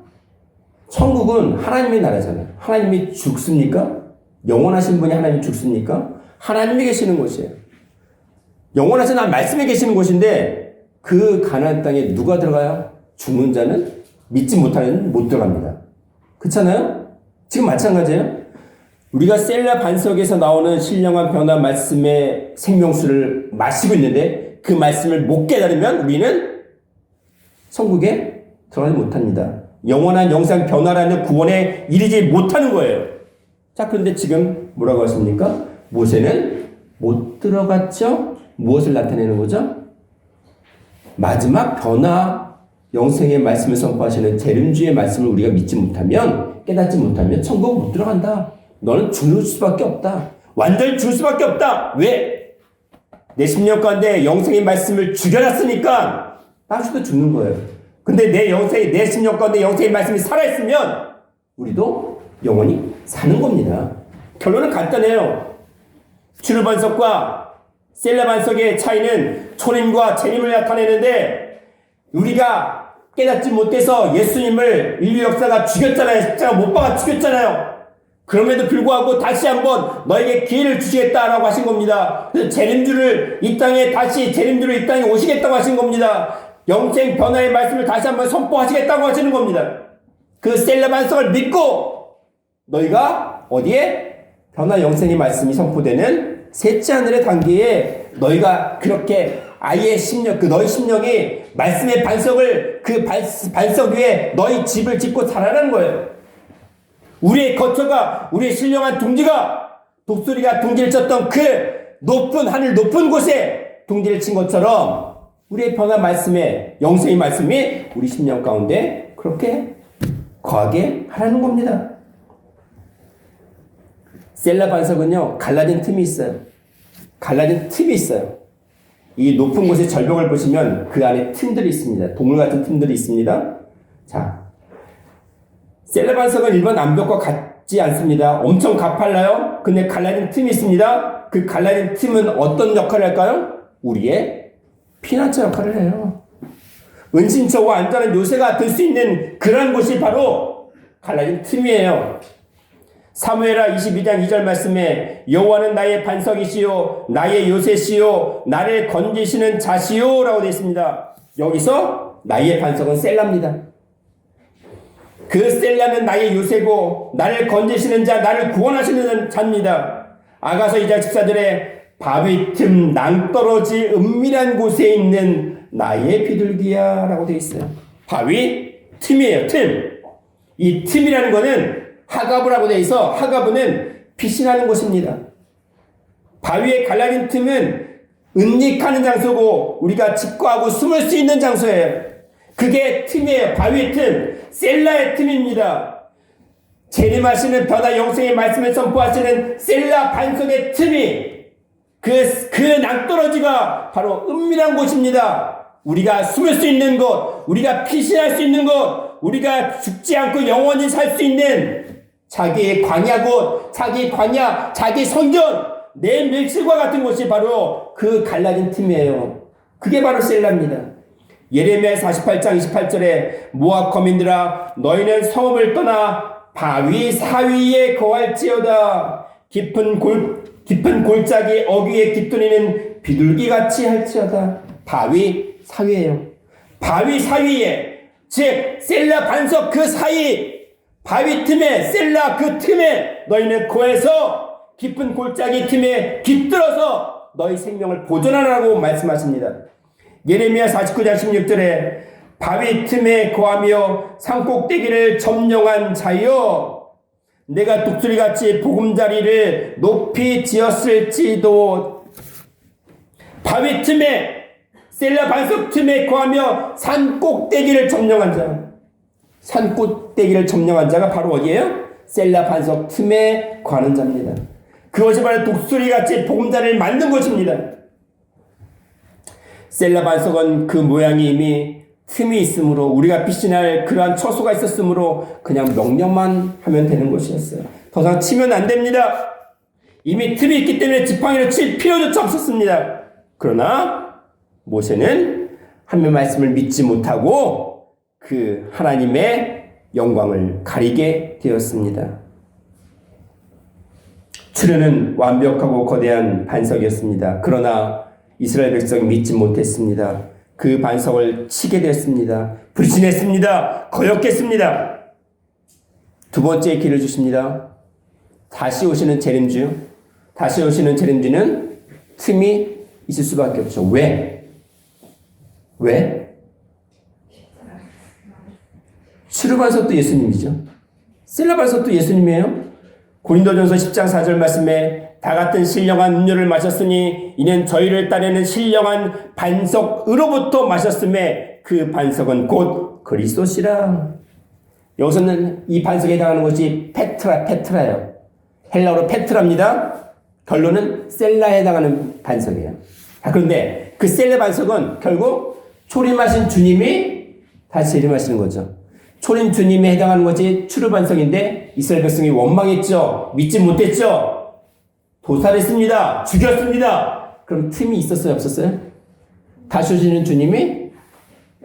천국은 하나님의 나라잖아요. 하나님이 죽습니까? 영원하신 분이 하나님이 죽습니까? 하나님이 계시는 곳이에요. 영원하신 말씀에 계시는 곳인데 그 가나안 땅에 누가 들어가요? 죽는 자는 믿지 못하는 못 들어갑니다. 그렇잖아요? 지금 마찬가지예요. 우리가 셀라 반석에서 나오는 신령한 변화 말씀의 생명수를 마시고 있는데 그 말씀을 못 깨달으면 우리는 천국에 들어가지 못합니다. 영원한 영상 변화라는 구원에 이르지 못하는 거예요. 자, 그런데 지금 뭐라고 하십니까? 모세는 못 들어갔죠? 무엇을 나타내는 거죠? 마지막 변화 영생의 말씀을 선포하시는 재림주의 말씀을 우리가 믿지 못하면 깨닫지 못하면 천국 못 들어간다. 너는 죽을 수밖에 없다. 완전히 죽을 수밖에 없다. 왜? 내 10년 가운데 영생의 말씀을 죽여놨으니까 나중에 죽는 거예요. 근데 내 10년 가운데 영생의 말씀이 살아있으면 우리도 영원히 사는 겁니다. 결론은 간단해요. 추루반석과 셀라 반석의 차이는 초림과 재림을 나타내는데 우리가 깨닫지 못해서 예수님을 인류 역사가 죽였잖아요. 십자가 못 박아 죽였잖아요. 그럼에도 불구하고 다시 한번 너에게 기회를 주시겠다라고 하신 겁니다. 그래서 재림주를 이 땅에 오시겠다고 하신 겁니다. 영생 변화의 말씀을 다시 한번 선포하시겠다고 하시는 겁니다. 그 셀라 반석을 믿고 너희가 어디에? 변화 영생의 말씀이 선포되는 셋째 하늘의 단계에 너희가 그렇게 아이의 심령, 너희 심령이 말씀의 반석을 그 반석 위에 너희 집을 짓고 살아라는 거예요. 우리의 거처가, 우리의 신령한 둥지가 독수리가 둥지를 쳤던 그 높은 하늘 높은 곳에 둥지를 친 것처럼 우리의 변화 말씀에 영생의 말씀이 우리 심령 가운데 그렇게 거하게 하라는 겁니다. 셀라 반석은요, 갈라진 틈이 있어요. 갈라진 틈이 있어요. 이 높은 곳의 절벽을 보시면 그 안에 틈들이 있습니다. 동물 같은 틈들이 있습니다. 자, 셀라 반석은 일반 암벽과 같지 않습니다. 엄청 가팔라요. 근데 갈라진 틈이 있습니다. 그 갈라진 틈은 어떤 역할을 할까요? 우리의 피난처 역할을 해요. 은신처와 안전한 요새가 될 수 있는 그런 곳이 바로 갈라진 틈이에요. 사무엘하 22장 2절 말씀에 여호와는 나의 반석이시요 나의 요새시요 나를 건지시는 자시요 라고 되어 있습니다. 여기서 나의 반석은 셀라입니다. 그 셀라는 나의 요새고 나를 건지시는 자, 나를 구원하시는 자입니다. 아가서 2장 14절에 바위 틈 낭떠러지 은밀한 곳에 있는 나의 비둘기야 라고 되어 있어요. 바위 틈이에요. 틈. 이 틈이라는 거는 하가브라고 되어 있어 하가브는 피신하는 곳입니다. 바위의 갈라진 틈은 은닉하는 장소고 우리가 직거하고 숨을 수 있는 장소예요. 그게 틈이에요. 바위의 틈, 셀라의 틈입니다. 재림하시는 변화 영생의 말씀을 선포하시는 셀라 반석의 틈이 그 낭떠러지가 바로 은밀한 곳입니다. 우리가 숨을 수 있는 곳, 우리가 피신할 수 있는 곳, 우리가 죽지 않고 영원히 살 수 있는 자기의 광야곳, 자기 광야, 자기 성전, 내 밀실과 같은 곳이 바로 그 갈라진 틈이에요. 그게 바로 셀라입니다. 예레미야 48장 28절에 모압 거민들아 너희는 성읍을 떠나 바위 사위에 거할지어다. 깊은 골짜기 어귀에 깃들이는 비둘기같이 할지어다. 바위 사위예요. 바위 사위에, 즉 셀라 반석 그 사이, 바위 틈에, 셀라 그 틈에 너희는 거해서 깊은 골짜기 틈에 깃들어서 너희 생명을 보존하라고 말씀하십니다. 예레미야 49장 16절에 바위 틈에 거하며 산꼭대기를 점령한 자여 내가 독수리같이 보금자리를 높이 지었을지도. 바위 틈에, 셀라 반석 틈에 거하며 산꼭대기를 점령한 자, 산꼭대기를 점령한 자가 바로 어디예요? 셀라 반석 틈에 거하는 자입니다. 그것이 바로 독수리같이 보금자리를 만든 것입니다. 셀라 반석은 그 모양이 이미 틈이 있으므로 우리가 피신할 그러한 처소가 있었으므로 그냥 명령만 하면 되는 것이었어요. 더 이상 치면 안 됩니다. 이미 틈이 있기 때문에 지팡이를 칠 필요조차 없었습니다. 그러나 모세는 하나님의 말씀을 믿지 못하고 그 하나님의 영광을 가리게 되었습니다. 출현은 완벽하고 거대한 반석이었습니다. 그러나 이스라엘 백성이 믿지 못했습니다. 그 반석을 치게 됐습니다. 불신했습니다. 거역했습니다. 두 번째 길을 주십니다. 다시 오시는 재림주. 다시 오시는 재림주는 틈이 있을 수밖에 없죠. 왜? 치루 반석도 예수님이죠. 셀라 반석도 예수님이에요. 고린도전서 10장 4절 말씀에 다 같은 신령한 음료를 마셨으니 이는 저희를 따르는 신령한 반석으로부터 마셨음에 그 반석은 곧 그리스도시라. 여기서는 이 반석에 해당하는 것이 페트라예요. 헬라어로 페트라입니다. 결론은 셀라에 해당하는 반석이에요. 그런데 그 셀라 반석은 결국 초림하신 주님이 다시 재림하시는 거죠. 초림 주님에 해당하는 것이 추루 반석인데 이스라엘 백성이 원망했죠. 믿지 못했죠. 도살했습니다. 죽였습니다. 그럼 틈이 있었어요? 없었어요? 다시 오시는 주님이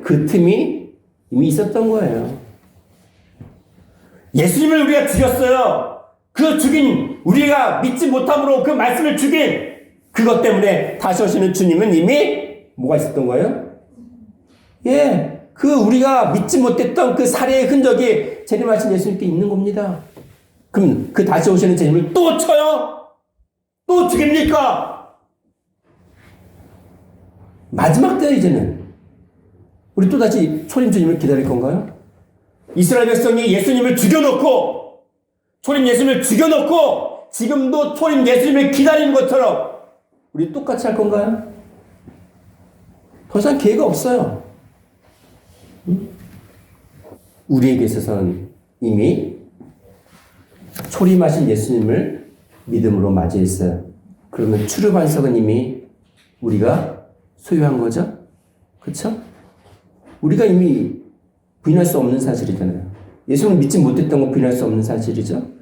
그 틈이 이미 있었던 거예요. 예수님을 우리가 죽였어요. 그 죽인 우리가 믿지 못함으로 그 말씀을 죽인 그것 때문에 다시 오시는 주님은 이미 뭐가 있었던 거예요? 그 우리가 믿지 못했던 그 살해의 흔적이 재림하신 예수님께 있는 겁니다. 그럼 그 다시 오시는 주님을 또 쳐요? 또 죽입니까? 마지막 때요, 이제는. 우리 또 다시 초림 주님을 기다릴 건가요? 이스라엘 백성이 예수님을 죽여놓고 초림 예수님을 죽여놓고 지금도 초림 예수님을 기다리는 것처럼 우리 똑같이 할 건가요? 더 이상 기회가 없어요. 우리에게 있어서는 이미 초림하신 예수님을 믿음으로 맞이했어요. 그러면 추루 반석은 이미 우리가 소유한 거죠? 그렇죠? 우리가 이미 부인할 수 없는 사실이잖아요. 예수님을 믿지 못했던 건 부인할 수 없는 사실이죠.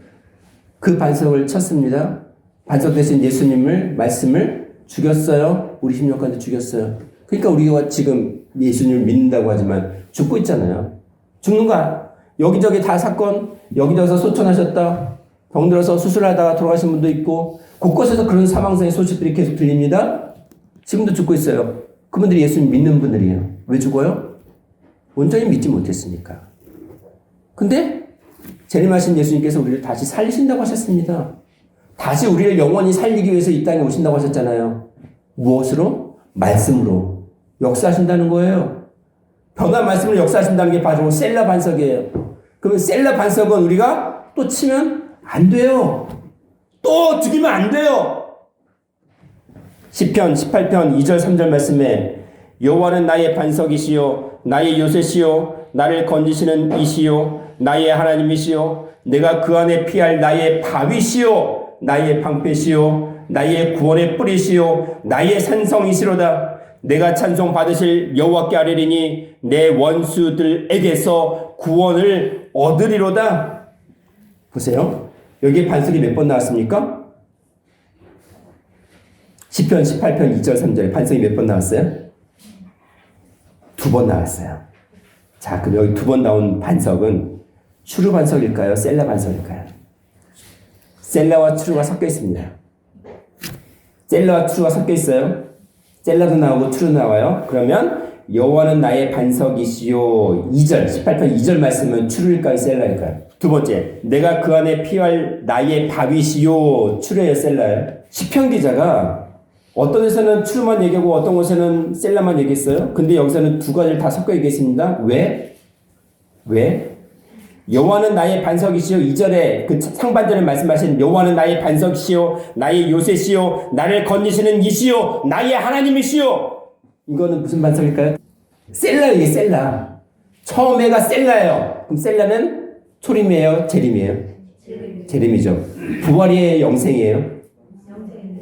그 반석을 쳤습니다. 반석 대신 예수님을 말씀을 죽였어요. 우리 심령까지 죽였어요. 그러니까 우리가 지금 예수님을 믿는다고 하지만 죽고 있잖아요. 죽는 거 여기저기 다 사건, 여기저기서 소천하셨다, 병들어서 수술하다가 돌아가신 분도 있고 곳곳에서 그런 사망상의 소식들이 계속 들립니다. 지금도 죽고 있어요. 그분들이 예수님 믿는 분들이에요. 왜 죽어요? 온전히 믿지 못했으니까. 근데 재림하신 예수님께서 우리를 다시 살리신다고 하셨습니다. 다시 우리를 영원히 살리기 위해서 이 땅에 오신다고 하셨잖아요. 무엇으로? 말씀으로 역사하신다는 거예요. 변화 말씀을 역사하신다는 게 바로 셀라 반석이에요. 그러면 셀라 반석은 우리가 또 치면 안 돼요. 또 죽이면 안 돼요. 시편 18편 2절 3절 말씀에 여호와는 나의 반석이시요 나의 요새시요 나를 건지시는 이시요 나의 하나님이시요 내가 그 안에 피할 나의 바위시요 나의 방패시요 나의 구원의 뿌리시요 나의 산성이시로다. 내가 찬송 받으실 여호와께 아뢰리니 내 원수들에게서 구원을 얻으리로다. 보세요. 여기에 반석이 몇 번 나왔습니까? 시편 18편 2절 3절에 반석이 몇 번 나왔어요? 2번 나왔어요. 자, 그럼 여기 2번 나온 반석은 추루 반석일까요? 셀라 반석일까요? 셀라와 추루가 섞여 있습니다. 셀라와 추루가 섞여 있어요. 셀라도 나오고 추루도 나와요. 그러면 여호와는 나의 반석이시요 2절 18편 2절 말씀은 추루일까요? 셀라일까요? 두 번째, 내가 그 안에 피할 나의 바위시요 추루예요? 셀라예요? 시편 기자가 어떤 데서는 추루만 얘기하고 어떤 곳에는 셀라만 얘기했어요. 근데 여기서는 두 가지를 다 섞어 얘기했습니다. 왜? 여호와는 나의 반석이시요 2절에 그 상반절에 말씀하신 여호와는 나의 반석이시요 나의 요새시요 나를 건지시는 이시요 나의 하나님이시요. 이거는 무슨 반석일까요? 셀라예요. 셀라. 처음에가 셀라예요. 그럼 셀라는 초림이에요? 재림이에요? 재림이죠. 부활이에요? 영생이에요?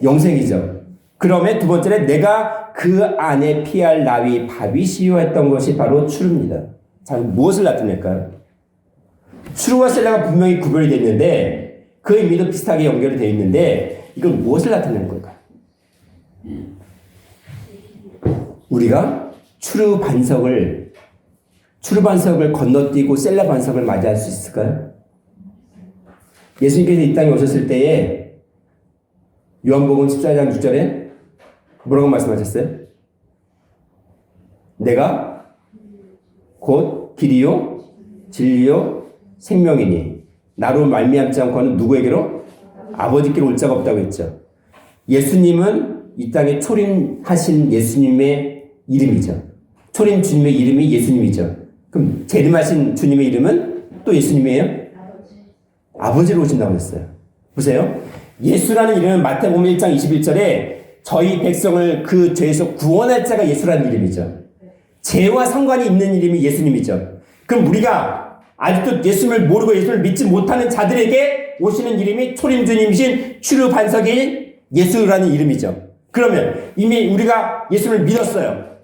영생이죠. 그러면 두 번째는 내가 그 안에 피할 나위 바위시요 했던 것이 바로 추루입니다. 자, 무엇을 나타낼까요? 추루와 셀라가 분명히 구별이 되어 있는데 그 의미도 비슷하게 연결이 되어 있는데 이건 무엇을 나타내는 걸까요? 우리가 추루 반석을 건너뛰고 셀라 반석을 맞이할 수 있을까요? 예수님께서 이 땅에 오셨을 때에 요한복음 14장 6절에 뭐라고 말씀하셨어요? 내가 곧 길이요 진리요 생명이니 나로 말미암지 않고는 누구에게로? 아버지께로 올 자가 없다고 했죠. 예수님은 이 땅에 초림하신 예수님의 이름이죠. 초림 주님의 이름이 예수님이죠. 그럼 재림하신 주님의 이름은 또 예수님이에요? 아버지로 오신다고 했어요. 보세요. 예수라는 이름은 마태복음 1장 21절에 저희 백성을 그 죄에서 구원할 자가 예수라는 이름이죠. 죄와 상관이 있는 이름이 예수님이죠. 그럼 우리가 아직도 예수님을 모르고 예수를 믿지 못하는 자들에게 오시는 이름이 초림주님이신 추루 반석인 예수라는 이름이죠. 그러면 이미 우리가 예수를 믿었어요.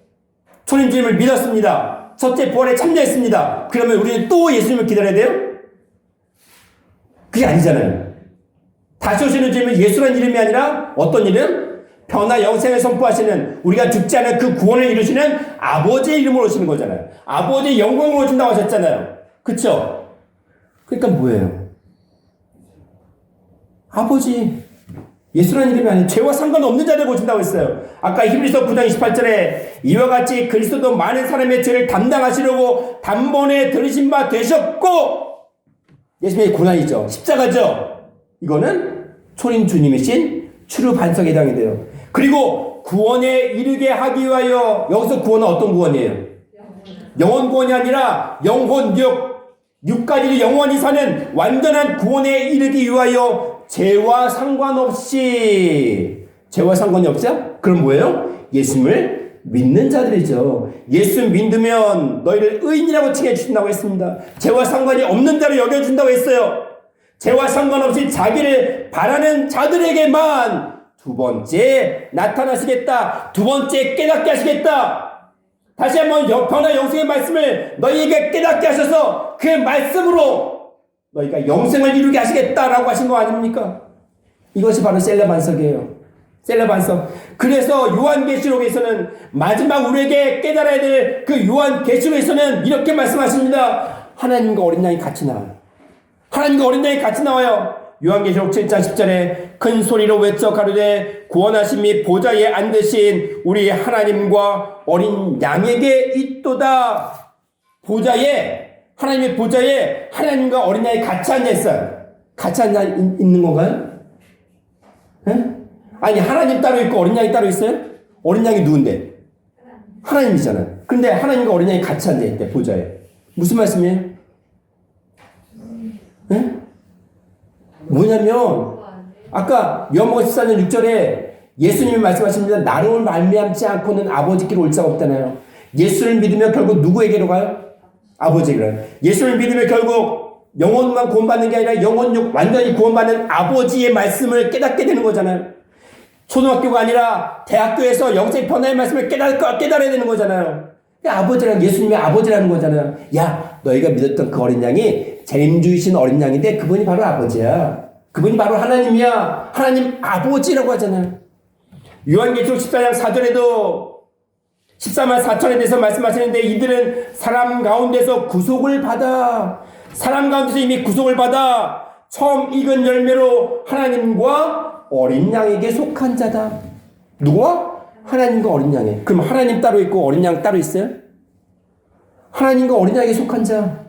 초림주님을 믿었습니다. 첫째 부활에 참여했습니다. 그러면 우리는 또 예수님을 기다려야 돼요? 그게 아니잖아요. 다시 오시는 주님은 예수라는 이름이 아니라 어떤 이름? 변화 영생을 선포하시는 우리가 죽지 않은 그 구원을 이루시는 아버지의 이름으로 오시는 거잖아요. 아버지의 영광으로 오신다고 하셨잖아요. 그쵸? 그러니까 뭐예요? 아버지, 예수라는 이름이 아닌 죄와 상관없는 자들에게 오신다고 했어요. 아까 히브리서 9장 28절에 이와 같이 그리스도도 많은 사람의 죄를 담당하시려고 단번에 들으신 바 되셨고, 예수님의 고난이죠. 십자가죠. 이거는 초림 주님이신 추루 반석에 해당이 돼요. 그리고 구원에 이르게 하기 위하여, 여기서 구원은 어떤 구원이에요? 영원 구원이 아니라 영혼육, 육까지도 영원히 사는 완전한 구원에 이르기 위하여 죄와 상관이 없어요? 그럼 뭐예요? 예수님을 믿는 자들이죠. 예수 믿으면 너희를 의인이라고 칭해 주신다고 했습니다. 죄와 상관이 없는 자로 여겨준다고 했어요. 죄와 상관없이 자기를 바라는 자들에게만 두 번째 나타나시겠다. 두 번째 깨닫게 하시겠다. 다시 한번 변화 영생의 말씀을 너희에게 깨닫게 하셔서 그 말씀으로 너희가 영생을 이루게 하시겠다라고 하신 거 아닙니까? 이것이 바로 셀라 반석이에요. 셀라 반석. 그래서 요한계시록에서는 마지막 우리에게 깨달아야 될 그 요한계시록에서는 이렇게 말씀하십니다. 하나님과 어린 양이 같이 나와요. 하나님과 어린 양이 같이 나와요. 요한계시록 7장 10절에 큰 소리로 외쳐 가로되 구원하심이 보좌에 앉으신 우리 하나님과 어린 양에게 있도다. 하나님의 보좌에 하나님과 어린 양이 같이 앉아 있어요. 같이 앉아 있는 건가요? 네? 아니 하나님 따로 있고 어린 양이 따로 있어요? 어린 양이 누군데? 하나님이잖아요. 근데 하나님과 어린 양이 같이 앉아 있대 보좌에. 무슨 말씀이에요? 네? 뭐냐면 아까 요한복음 14장 6절에 예수님이 말씀하십니다. 나를 말미암지 않고는 아버지께로 올 자가 없다나요. 예수를 믿으면 결국 누구에게로 가요? 아버지를. 예수를 믿으면 결국 영혼만 구원받는 게 아니라 영혼육 완전히 구원받는 아버지의 말씀을 깨닫게 되는 거잖아요. 초등학교가 아니라 대학교에서 영생 변화의 말씀을 깨달아야 되는 거잖아요. 아버지랑 예수님이 아버지라는 거잖아요. 야, 너희가 믿었던 그 어린 양이 재림주이신 어린 양인데 그분이 바로 아버지야. 그분이 바로 하나님이야. 하나님 아버지라고 하잖아요. 요한계시록 14장 4절에도 14만 4천에 대해서 말씀하시는데 이들은 사람 가운데서 구속을 받아 이미 구속을 받아 처음 익은 열매로 하나님과 어린 양에게 속한 자다. 누구와? 하나님과 어린 양에. 그럼 하나님 따로 있고 어린 양 따로 있어요? 하나님과 어린 양에게 속한 자.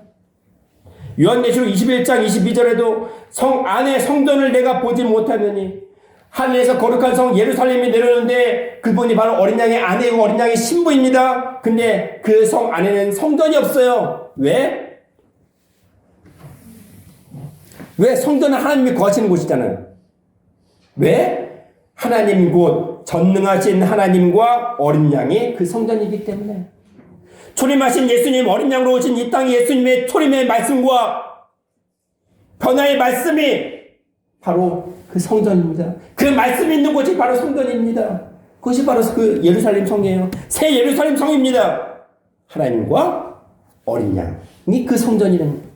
요한계시록 21장 22절에도 성 안에 성전을 내가 보지 못하느니 하늘에서 거룩한 성 예루살렘이 내려오는데 그분이 바로 어린 양의 아내이고 어린 양의 신부입니다. 근데 그 성 안에는 성전이 없어요. 왜? 성전은 하나님이 거하시는 곳이잖아요. 왜? 하나님 곧 전능하신 하나님과 어린 양이 그 성전이기 때문에. 초림하신 예수님 어린 양으로 오신 이 땅에 예수님의 초림의 말씀과 변화의 말씀이 바로 그 성전입니다. 그 말씀이 있는 곳이 바로 성전입니다. 그것이 바로 그 예루살렘 성이에요. 새 예루살렘 성입니다. 하나님과 어린 양이 그 성전이랍니다.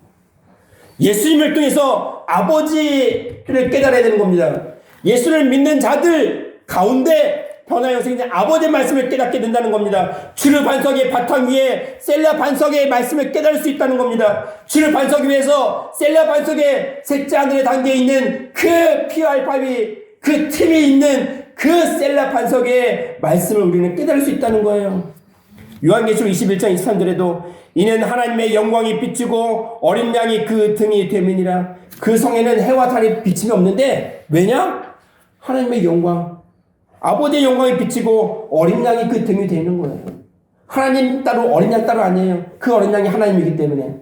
예수님을 통해서 아버지를 깨달아야 되는 겁니다. 예수를 믿는 자들 가운데 변화 영생된 아버지의 말씀을 깨닫게 된다는 겁니다. 주를 반석의 바탕 위에 셀라 반석의 말씀을 깨달을 수 있다는 겁니다. 주를 반석 위에서 셀라 반석의 셋째 하늘에 담겨 있는 그 피와 알파비 그 틈이 있는 그 셀라 반석의 말씀을 우리는 깨달을 수 있다는 거예요. 요한계시록 21장 23절에도 이는 하나님의 영광이 비치고 어린 양이 그 등이 됨이니라. 그 성에는 해와 달이 비침이 없는데 왜냐? 하나님의 영광 아버지의 영광이 비치고 어린 양이 그 등이 되는 거예요. 하나님 따로 어린 양 따로 아니에요. 그 어린 양이 하나님이기 때문에.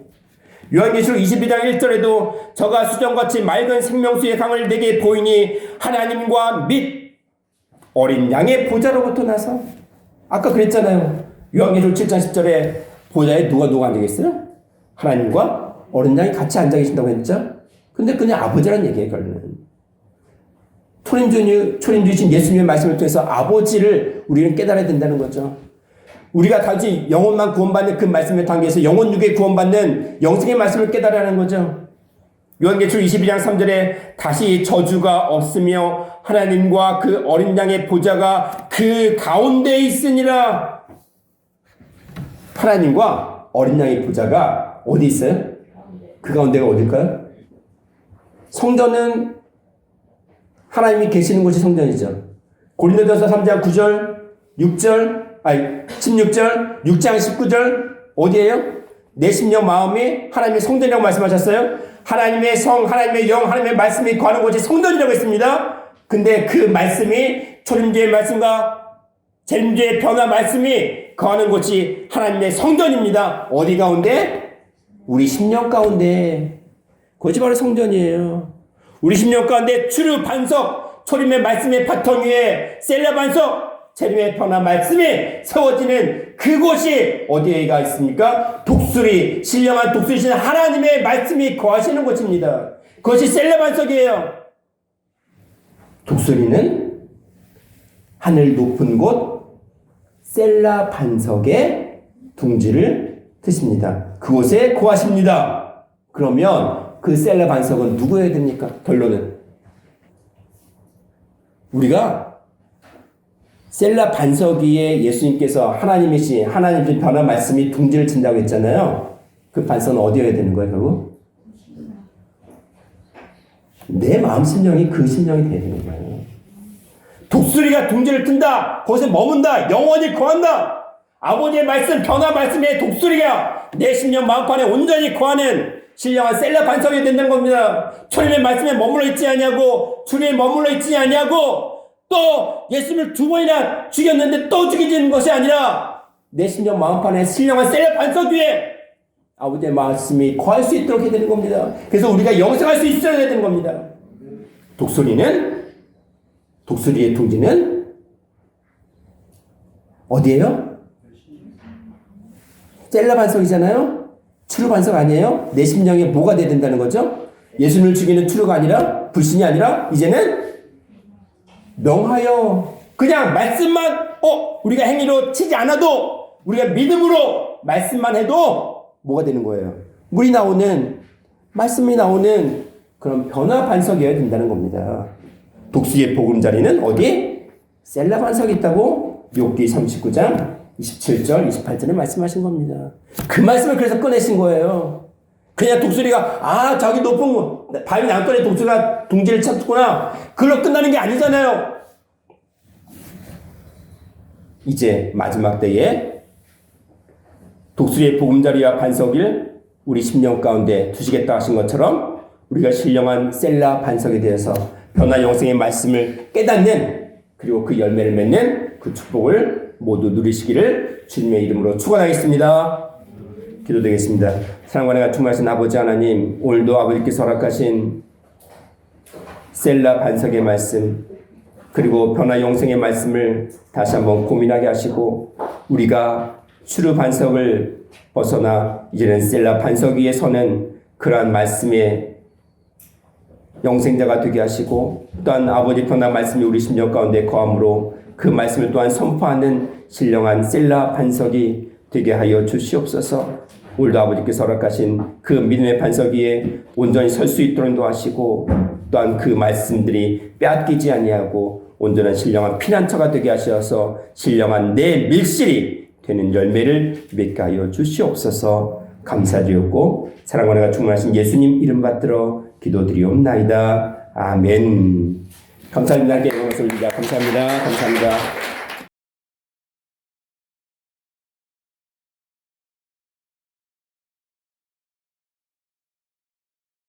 요한계시록 22장 1절에도 저가 수정같이 맑은 생명수의 강을 내게 보이니 하나님과 및 어린 양의 보좌로부터 나서 아까 그랬잖아요. 요한계시록 7장 10절에 보좌에 누가 앉아 계세요? 하나님과 어린 양이 같이 앉아 계신다고 했죠. 근데 그냥 아버지라는 얘기예요. 결론은. 초림주이신 예수님의 말씀을 통해서 아버지를 우리는 깨달아야 된다는 거죠. 우리가 단지 영혼만 구원받는 그 말씀의 단계에서 영혼육에 구원받는 영생의 말씀을 깨달아야 하는 거죠. 요한계시록 22장 3절에 다시 저주가 없으며 하나님과 그 어린 양의 보좌가 그 가운데에 있으니라. 하나님과 어린 양의 보좌가 어디 있어요? 그 가운데가 어딜까요? 성전은 하나님이 계시는 곳이 성전이죠. 고린도전서 3장 9절, 16절, 6장 19절 어디예요? 내 심령 마음이 하나님의 성전이라고 말씀하셨어요. 하나님의 성, 하나님의 영, 하나님의 말씀이 거하는 곳이 성전이라고 했습니다. 근데 그 말씀이 초림주의 말씀과 재림주의 변화 말씀이 거하는 곳이 하나님의 성전입니다. 어디 가운데? 우리 심령 가운데 그것이 바로 성전이에요. 우리 심령 가운데 추루 반석 초림의 말씀의 바탕 위에 셀라 반석 재림의 변화 말씀이 세워지는 그곳이 어디에가 있습니까? 독수리 신령한 독수리신 하나님의 말씀이 거하시는 곳입니다. 그것이 셀라 반석이에요. 독수리는 하늘 높은 곳 셀라 반석의 둥지를 트십니다. 그곳에 거하십니다. 그러면 그 셀라 반석은 누구여야 됩니까? 결론은 우리가 셀라 반석 위에 예수님께서 하나님이신 하나님의 변화 말씀이 둥지를 친다고 했잖아요. 그 반석은 어디여야 되는 거예요, 결국? 내 마음 심령이 그 심령이 되야 되는 거예요. 독수리가 둥지를 튼다. 거기서 머문다. 영원히 거한다. 아버지의 말씀, 변화 말씀의 독수리가 내 심령 마음판에 온전히 거하는 신령한 셀라 반석이 된다는 겁니다. 초림의 말씀에 머물러 있지 아니하고 주님에 머물러 있지 아니하고 또 예수님을 2번이나 죽였는데 또 죽이지는 것이 아니라 내 심령 마음판에 신령한 셀라 반석 위에 아버지의 말씀이 거할 수 있도록 해야 되는 겁니다. 그래서 우리가 영생할 수 있어야 되는 겁니다. 독수리의 둥지는 어디예요? 셀라 반석이잖아요. 추루 반석 아니에요? 내 심령에 뭐가 돼야 된다는 거죠? 예수님을 죽이는 추루가 아니라 불신이 아니라 이제는 명하여 그냥 말씀만 우리가 행위로 치지 않아도 우리가 믿음으로 말씀만 해도 뭐가 되는 거예요? 물이 나오는 말씀이 나오는 그런 변화 반석이어야 된다는 겁니다. 독수리의 보금자리는 어디? 셀라 반석이 있다고 욥기 39장 27절 28절에 말씀하신 겁니다. 그 말씀을 그래서 꺼내신 거예요. 그냥 독수리가 저기 높은 바위 난간에 독수리가 둥지를 찾구나 그걸로 끝나는 게 아니잖아요. 이제 마지막 때에 독수리의 보금자리와 반석을 우리 심령 가운데 두시겠다 하신 것처럼 우리가 신령한 셀라 반석에 대해서 변화 영생의 말씀을 깨닫는 그리고 그 열매를 맺는 그 축복을 모두 누리시기를 주님의 이름으로 축원하겠습니다. 기도드리겠습니다. 사랑과 은혜가 충만하신 아버지 하나님, 오늘도 아버지께서 허락하신 셀라 반석의 말씀 그리고 변화 영생의 말씀을 다시 한번 고민하게 하시고 우리가 추루 반석을 벗어나 이제는 셀라 반석 위에 서는 그러한 말씀의 영생자가 되게 하시고 또한 아버지 변화 말씀이 우리 심령 가운데 거함으로 그 말씀을 또한 선포하는 신령한 셀라 반석이 되게 하여 주시옵소서. 오늘도 아버지께서 허락하신 그 믿음의 반석 위에 온전히 설 수 있도록 인도하시고 또한 그 말씀들이 빼앗기지 아니하고 온전한 신령한 피난처가 되게 하셔서 신령한 내 밀실이 되는 열매를 맺게 하여 주시옵소서. 감사드렸고 사랑과 은혜가 충만하신 예수님 이름 받들어 기도드리옵나이다. 아멘. 감사합니다. 함께 영광 올립니다. 감사합니다. 감사합니다.